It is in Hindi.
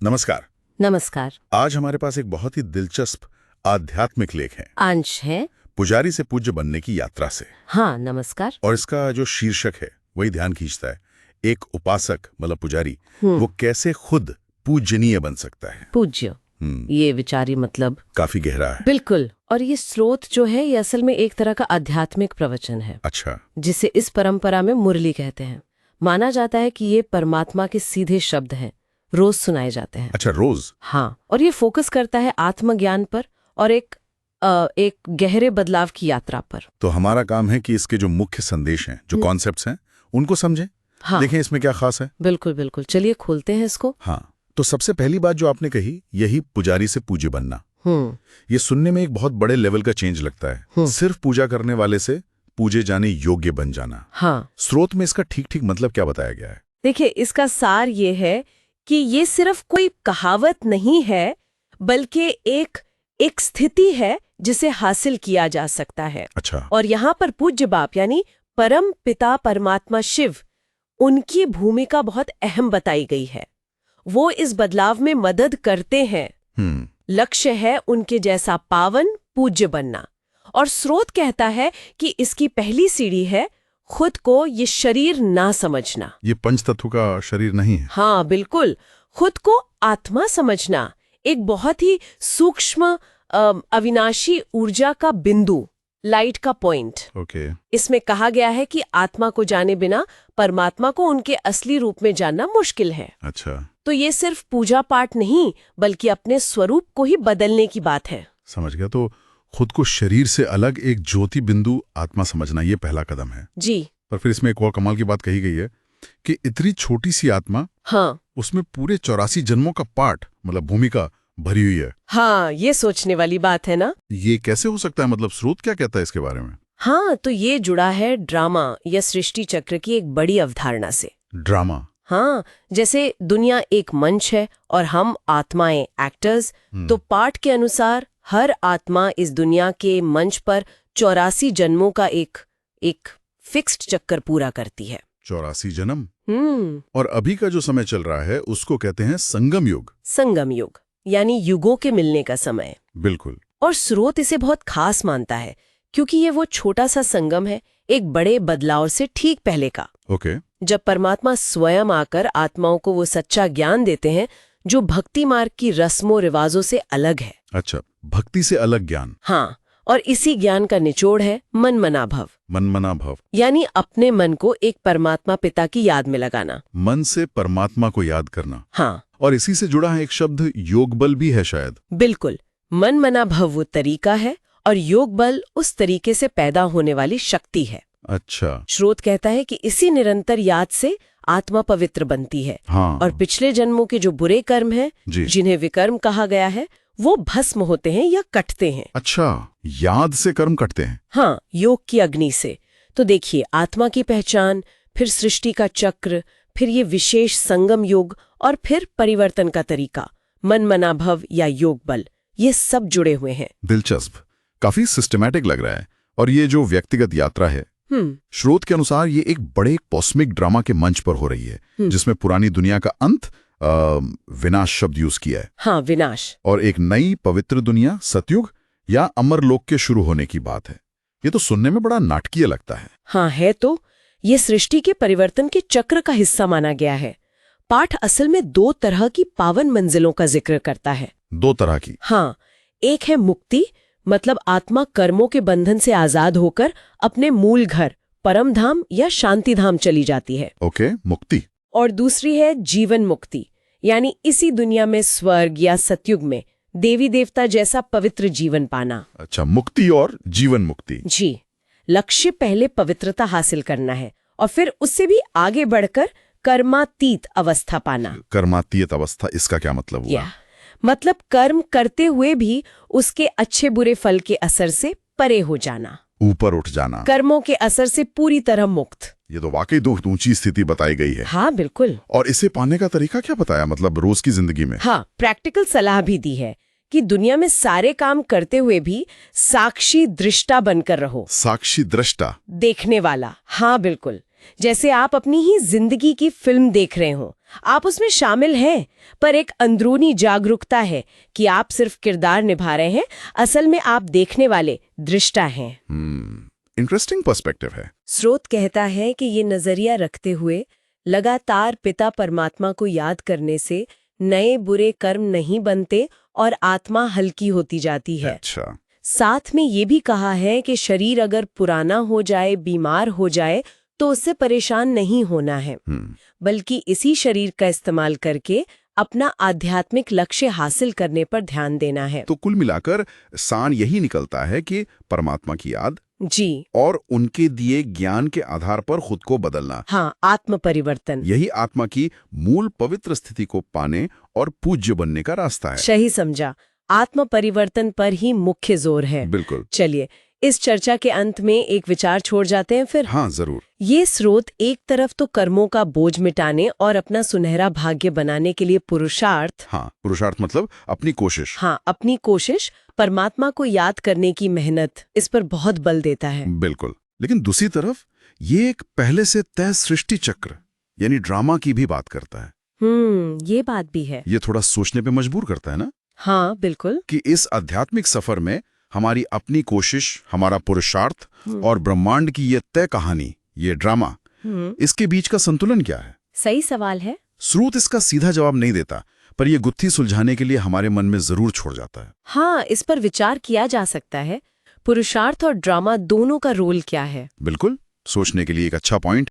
नमस्कार। नमस्कार। आज हमारे पास एक बहुत ही दिलचस्प आध्यात्मिक लेख है, अंश है। पुजारी से पूज्य बनने की यात्रा से। हाँ, नमस्कार। और इसका जो शीर्षक है वही ध्यान खींचता है, एक उपासक मतलब पुजारी वो कैसे खुद पूजनीय बन सकता है। पूज्य, ये विचारी मतलब काफी गहरा है। बिल्कुल। और ये स्रोत जो है ये असल में एक तरह का आध्यात्मिक प्रवचन है। अच्छा। जिसे इस परंपरा में मुरली कहते हैं। माना जाता है कि ये परमात्मा के सीधे शब्द हैं, रोज सुनाए जाते हैं। अच्छा, रोज? हाँ, और ये फोकस करता है आत्मज्ञान पर और एक गहरे बदलाव की यात्रा पर। तो हमारा काम है कि इसके जो मुख्य संदेश हैं, जो कॉन्सेप्ट्स हैं, उनको समझें। हाँ, देखें इसमें क्या खास है। बिल्कुल बिल्कुल, चलिए खोलते हैं इसको। हाँ, तो सबसे पहली बात जो आपने कही, यही पुजारी से पूज्य बनना। ये सुनने में एक बहुत बड़े लेवल का चेंज लगता है। सिर्फ पूजा करने वाले से पूजे जाने योग्य बन जाना। हाँ, स्रोत में इसका ठीक ठीक मतलब क्या बताया गया है? देखिए, इसका सार ये है कि ये सिर्फ कोई कहावत नहीं है, बल्कि एक स्थिति है जिसे हासिल किया जा सकता है। अच्छा। और यहाँ पर पूज्य बाप यानी परम पिता परमात्मा शिव, उनकी भूमिका बहुत अहम बताई गई है। वो इस बदलाव में मदद करते हैं। लक्ष्य है उनके जैसा पावन पूज्य बनना। और स्रोत कहता है कि इसकी पहली सीढ़ी है खुद को ये शरीर ना समझना। ये पंचतत्व का शरीर नहीं है। हाँ बिल्कुल, खुद को आत्मा समझना, एक बहुत ही सूक्ष्म अविनाशी ऊर्जा का बिंदु, लाइट का पॉइंट। ओके। इसमें कहा गया है कि आत्मा को जाने बिना परमात्मा को उनके असली रूप में जानना मुश्किल है। अच्छा। तो ये सिर्फ पूजा पाठ नहीं, बल्कि अपने स्वरूप को ही बदलने की बात है। समझ गया। तो खुद को शरीर से अलग एक ज्योति बिंदु आत्मा समझना, ये पहला कदम है जी। पर फिर इसमें एक और कमाल की बात कही गई है कि इतनी छोटी सी आत्मा, हाँ, उसमें पूरे 84 जन्मों का पाठ मतलब भूमिका भरी हुई है। हाँ, ये सोचने वाली बात है ना। ये कैसे हो सकता है? मतलब स्रोत क्या कहता है इसके बारे में? हाँ, तो ये जुड़ा है ड्रामा या सृष्टि चक्र की एक बड़ी अवधारणा से। ड्रामा? हाँ, जैसे दुनिया एक मंच है और हम आत्माएं एक्टर्स, तो पाठ के अनुसार हर आत्मा इस दुनिया के मंच पर 84 जन्मों का एक फिक्स्ड चक्कर पूरा करती है। 84 जन्म? और अभी का जो समय चल रहा है उसको कहते हैं संगम युग। संगम युग यानी युगों के मिलने का समय। बिल्कुल। और स्रोत इसे बहुत खास मानता है क्योंकि ये वो छोटा सा संगम है एक बड़े बदलाव से ठीक पहले का। ओके। जब परमात्मा स्वयं आकर आत्माओं को वो सच्चा ज्ञान देते हैं जो भक्ति मार्ग की रस्मों रिवाजों से अलग है। अच्छा, भक्ति से अलग ज्ञान। हाँ, और इसी ज्ञान का निचोड़ है मनमना भव। मनमना भव यानी अपने मन को एक परमात्मा पिता की याद में लगाना। मन से परमात्मा को याद करना। हाँ, और इसी से जुड़ा है एक शब्द योग बल भी है शायद। बिल्कुल। मनमना भव वो तरीका है और योग बल उस तरीके से पैदा होने वाली शक्ति है। अच्छा। स्रोत कहता है कि इसी निरंतर याद से आत्मा पवित्र बनती है। हाँ। और पिछले जन्मों के जो बुरे कर्म हैं, जिन्हें विकर्म कहा गया है, वो भस्म होते हैं या कटते हैं। अच्छा, याद से कर्म कटते हैं। हाँ, योग की अग्नि से। तो देखिए, आत्मा की पहचान, फिर सृष्टि का चक्र, फिर ये विशेष संगम योग और फिर परिवर्तन का तरीका, मनमना भव या योग बल, ये सब जुड़े हुए हैं। दिलचस्प, काफी सिस्टमैटिक लग रहा है। और ये जो व्यक्तिगत यात्रा है, स्रोत के अनुसार ये एक बड़े कॉस्मिक ड्रामा के मंच पर हो रही है, जिसमें पुरानी दुनिया का अंत, विनाश शब्द यूज किया है। हाँ, विनाश। और एक नई पवित्र दुनिया, सतयुग या अमर लोक के शुरू होने की बात है। ये तो सुनने में बड़ा नाटकीय लगता है। हाँ है, तो ये सृष्टि के परिवर्तन के चक्र का हिस्सा माना गया है। पाठ असल में 2 तरह की पावन मंजिलों का जिक्र करता है। 2 तरह की? हाँ, एक है मुक्ति, मतलब आत्मा कर्मों के बंधन से आजाद होकर अपने मूल घर परम धाम या शांति धाम चली जाती है। ओके, मुक्ति। और दूसरी है जीवन मुक्ति, यानी इसी दुनिया में स्वर्ग या सतयुग में देवी देवता जैसा पवित्र जीवन पाना। अच्छा, मुक्ति और जीवन मुक्ति। जी। लक्ष्य पहले पवित्रता हासिल करना है और फिर उससे भी आगे बढ़कर कर्मातीत अवस्था पाना। कर्मातीत अवस्था, इसका क्या मतलब हुआ? मतलब कर्म करते हुए भी उसके अच्छे बुरे फल के असर से परे हो जाना, ऊपर उठ जाना, कर्मों के असर से पूरी तरह मुक्त। ये तो वाकई दो ऊंची स्थिति बताई गई है। हाँ बिल्कुल। और इसे पाने का तरीका क्या बताया, मतलब रोज की जिंदगी में? हाँ, प्रैक्टिकल सलाह भी दी है कि दुनिया में सारे काम करते हुए भी साक्षी दृष्टा बनकर रहो। साक्षी दृष्टा? देखने वाला। हाँ बिल्कुल, जैसे आप अपनी ही जिंदगी की फिल्म देख रहे हो, आप उसमें शामिल हैं, पर एक अंदरूनी जागरूकता है कि आप सिर्फ किरदार निभा रहे हैं, असल में आप देखने वाले दृष्टा हैं। इंटरेस्टिंग पर्सपेक्टिव है। स्रोत कहता है कि ये नजरिया रखते हुए लगातार पिता परमात्मा को याद करने से नए बुरे कर्म नहीं बनते और आत्मा हल्की होती जाती है। अच्छा। साथ में ये भी कहा है कि शरीर अगर पुराना हो जाए, बीमार हो जाए, तो उससे परेशान नहीं होना है, बल्कि इसी शरीर का इस्तेमाल करके अपना आध्यात्मिक लक्ष्य हासिल करने पर ध्यान देना है। तो कुल मिलाकर सार यही निकलता है कि परमात्मा की याद जी, और उनके दिए ज्ञान के आधार पर खुद को बदलना, हाँ, आत्म परिवर्तन, यही आत्मा की मूल पवित्र स्थिति को पाने और पूज्य बनने का रास्ता है। सही समझा। आत्म परिवर्तन पर ही मुख्य जोर है। बिल्कुल। चलिए, इस चर्चा के अंत में एक विचार छोड़ जाते हैं फिर। हाँ, जरूर। ये स्रोत एक तरफ तो कर्मों का बोझ मिटाने और अपना सुनहरा भाग्य बनाने के लिए पुरुषार्थ, हाँ, पुरुषार्थ मतलब अपनी कोशिश, हाँ, अपनी कोशिश, परमात्मा को याद करने की मेहनत, इस पर बहुत बल देता है। बिल्कुल। लेकिन दूसरी तरफ ये एक पहले से तय सृष्टि चक्र यानी ड्रामा की भी बात करता है। ये बात भी है। ये थोड़ा सोचने पे मजबूर करता है ना, हाँ, बिल्कुल। कि इस आध्यात्मिक सफर में हमारी अपनी कोशिश, हमारा पुरुषार्थ और ब्रह्मांड की ये तय कहानी, ये ड्रामा, इसके बीच का संतुलन क्या है? सही सवाल है। स्रोत इसका सीधा जवाब नहीं देता, पर यह गुत्थी सुलझाने के लिए हमारे मन में जरूर छोड़ जाता है। हाँ, इस पर विचार किया जा सकता है। पुरुषार्थ और ड्रामा दोनों का रोल क्या है? बिल्कुल, सोचने के लिए एक अच्छा पॉइंट।